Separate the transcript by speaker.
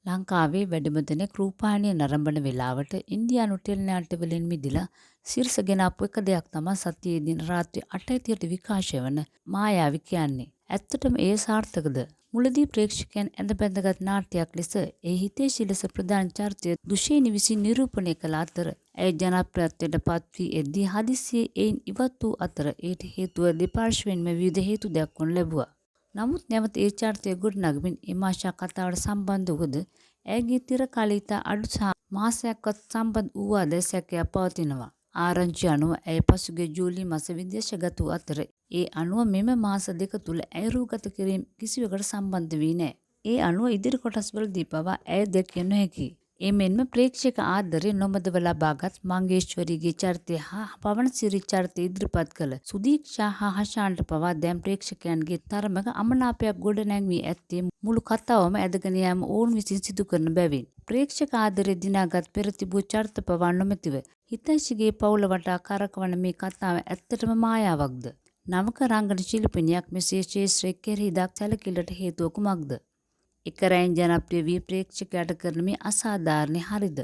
Speaker 1: ලංකාවේ වැඩිම දෙනෙක් රූපවාහිනිය නරඹන වෙලාවට ඉන්දියානු ටෙලි නාට්‍යවලින් මිදිලා සිරස ගෙනාපු එක දෙයක් තමයි සතියේ දින රාත්‍රී 8:30ට විකාශය වන මායාවී කියන්නේ. ඇත්තටම ඒ සාර්ථකද? මුලදී ප්‍රේක්ෂකයන් ඇඳ බැඳගත් නාට්‍යයක් ලෙස ඒ හිතේශී ලෙස ප්‍රධාන චරිතය දුෂේනි විසින් නිරූපණය කළ අතර ඇය ජනප්‍රියත්වයට පත් වී එද්දී හදිසියේ එයින් ඉවත් වූ අතර එයට හේතුව දෙපාර්ශ්වයෙන්ම විවිධ හේතු දක්වනු ලැබුවා. නමුත් නැවත ඒ චරිතය ගොඩනගමින් එම ආශා කතාවට සම්බන්ධ වුවද ඇයගේ තිර කාලය ඉතා අඩු මාසයක්වත් සම්බන්ධ වූවාද සැකයක් පවතිනවා. ආරංචි අනුව ඇය පසුගිය ජූලි මස විදේශගත වූ අතර ඒ අනුව මෙම මාස දෙක තුළ ඇය රූගත කිරීම කිසිවකට සම්බන්ධ වී නැහැ. ඒ අනුව ඉදිරි කොටස්වලදී පවා ඇය දැකිය නොහැකියි. එමෙන්ම ප්‍රේක්ෂක ආදරය නොමදව ලබාගත් මංගේශ්වරීගේ චරිතය හා පවනසිරි චරිතය ඉදිරිපත් කළ සුදීක්ෂා හා හෂාන්ට පවා දැන් ප්‍රේක්ෂකයන්ගේ තරමක අමනාපයක් ගොඩනැංවී ඇත්තේ මුළු කතාවම ඇදගෙන යාම ඔවුන් විසින් සිදු කරන බැවින්. ප්‍රේක්ෂක ආදරය දිනාගත් පෙර තිබූ චරිත පවා නොමැතිව හිතයිෂිගේ පවුල වටා කරකවන මේ කතාව ඇත්තටම මායාවක්ද? නවක රංගන ශිල්පිනියක් මෙසේ ශේෂ්ත්‍රය කෙරෙහි දක් සැලකිල්ලට හේතුව කුමක්ද? එක රැයෙන් ජනප්‍රිය වී ප්‍රේක්ෂකයාට කරන මේ අසාධාරණය හරිද?